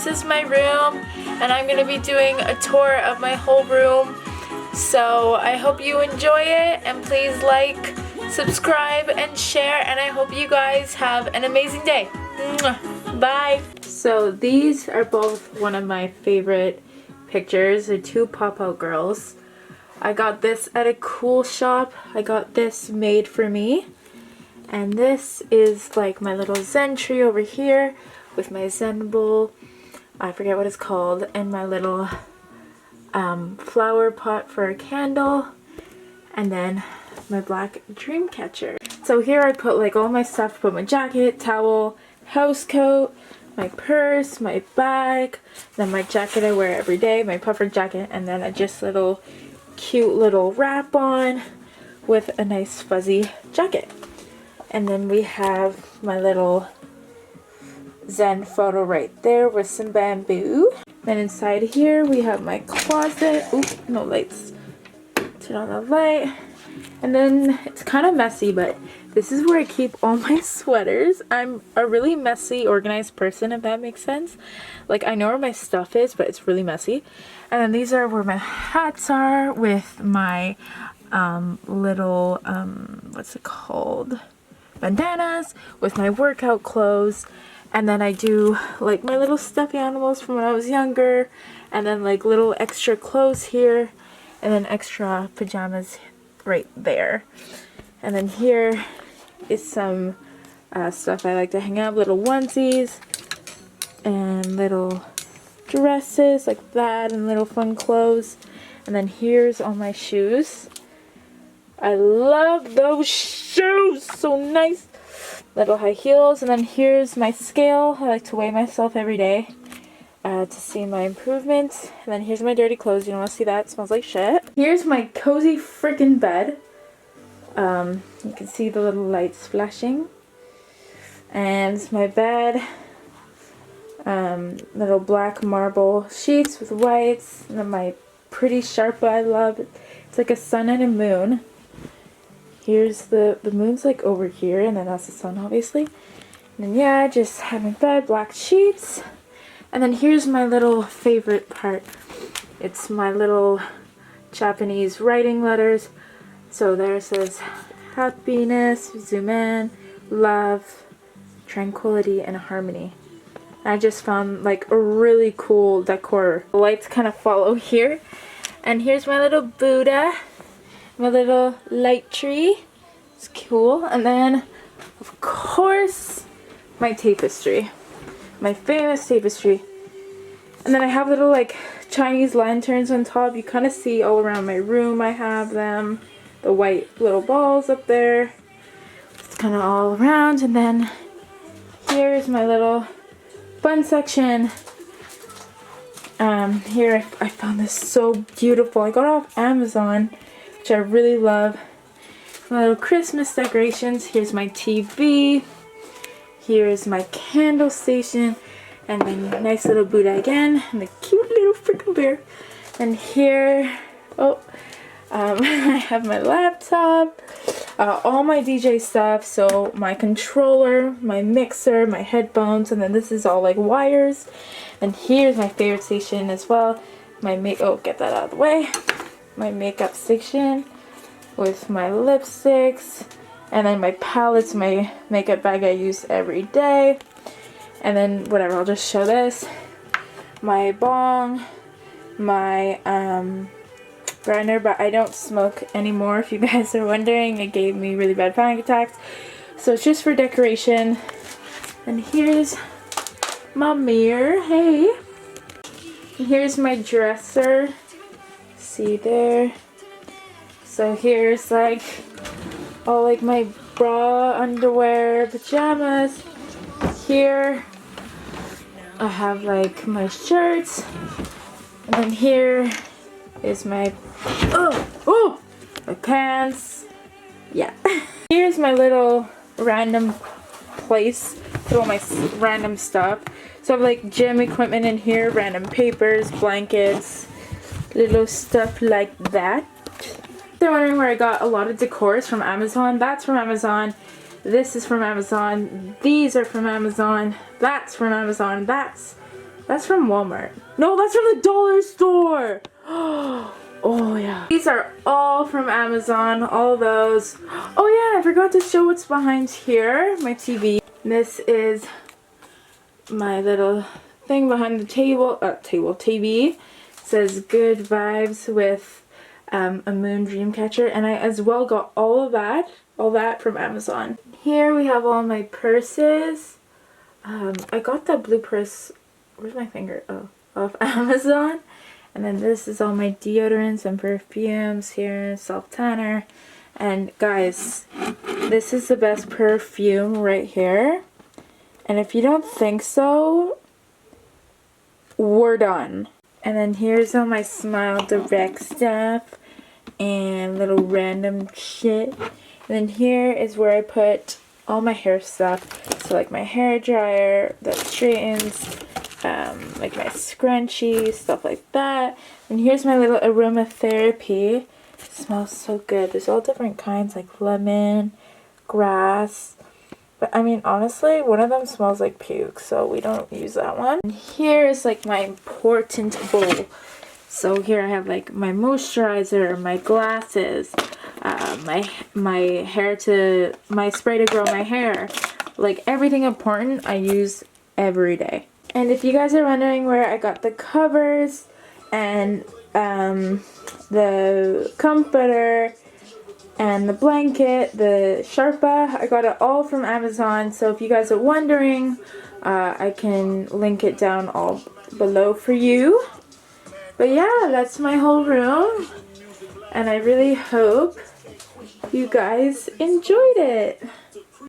this is my room, and I'm going to be doing a tour of my whole room. So I hope you enjoy it, and please like, subscribe, and share, and I hope you guys have an amazing day. Bye! So these are both one of my favorite pictures. They're two pop-out girls. I got this at a cool shop. I got this made for me. And this is like my little Zen tree over here with my Zen bowl. I forget what it's called. And my little flower pot for a candle. And then my black dream catcher. So here I put like all my stuff. Put my jacket, towel, house coat, my purse, my bag, then my jacket I wear every day, my puffer jacket, and then a just little cute little wrap on with a nice fuzzy jacket. And then we have my little Zen photo right there with some bamboo. Then inside here we have my closet. Oop, no lights. Turn on the light. And then it's kind of messy, but this is where I keep all my sweaters. I'm a really messy, organized person, if that makes sense. Like, I know where my stuff is, but it's really messy. And then these are where my hats are with my little, what's it called? Bandanas, with my workout clothes. And then I do, like, my little stuffy animals from when I was younger. And then, like, little extra clothes here. And then extra pajamas right there. And then here is some stuff I like to hang out, little onesies and little dresses like that, and little fun clothes. And then here's all my shoes. I love those shoes, so nice. Little high heels. And then here's my scale. I like to weigh myself every day to see my improvements. And then here's my dirty clothes. You don't want to see that, it smells like shit. Here's my cozy freaking bed. You can see the little lights flashing. And my bed, little black marble sheets with whites, and then my pretty Sharpa I love. It's like a sun and a moon. Here's the moon's like over here, and then that's the sun obviously. And then yeah, I just have my bed, black sheets. And then here's my little favorite part. It's my little Japanese writing letters. So there it says happiness, zoom in, love, tranquility, and harmony. I just found like a really cool decor. The lights kind of follow here. And here's my little Buddha, my little light tree. It's cool. And then, of course, my tapestry. My famous tapestry. And then I have little like Chinese lanterns on top. You kind of see all around my room I have them. The white little balls up there. It's kind of all around. And then here's my little fun section. Here I found this so beautiful. I got it off Amazon, which I really love. My little Christmas decorations. Here's my TV. Here's my candle station. And my nice little Buddha again. And the cute little freaking bear. And here, I have my laptop, all my DJ stuff, so my controller, my mixer, my headphones, and then this is all like wires. And here's my favorite station as well, get that out of the way, my makeup station with my lipsticks, and then my palettes, my makeup bag I use every day, and then whatever, I'll just show this, my bong, my grinder, but I don't smoke anymore if you guys are wondering. It gave me really bad panic attacks, so it's just for decoration. And here's my mirror, hey, and here's my dresser, see there. So here's like all like my bra, underwear, pajamas. Here I have like my shirts, and then here is my my pants. Yeah. Here's my little random place with all my random stuff. So I have like gym equipment in here, random papers, blankets, little stuff like that. They're wondering where I got a lot of decors from Amazon. That's from Amazon. This is from Amazon. These are from Amazon. That's from Amazon. That's That's from Walmart. No, that's from the dollar store. Oh yeah. These are all from Amazon, all those. Oh yeah, I forgot to show what's behind here, my TV. This is my little thing behind the TV. It says good vibes with a moon dream catcher, and I as well got all that from Amazon. Here we have all my purses. I got that blue purse, where's my finger? Oh, off Amazon. And then this is all my deodorants and perfumes here, self tanner. And guys, this is the best perfume right here. And if you don't think so, we're done. And then here's all my Smile Direct stuff and little random shit. And then here is where I put all my hair stuff. So like my hair dryer that straightens, like my scrunchie, stuff like that. And here's my little aromatherapy. It smells so good. There's all different kinds like lemon, grass. But I mean, honestly, one of them smells like puke, so we don't use that one. And here is like my important bowl. So here I have like my moisturizer, my glasses, my spray to grow my hair. Like everything important I use every day. And if you guys are wondering where I got the covers and the comforter and the blanket, the Sharpa, I got it all from Amazon. So if you guys are wondering, I can link it down all below for you. But yeah, that's my whole room. And I really hope you guys enjoyed it.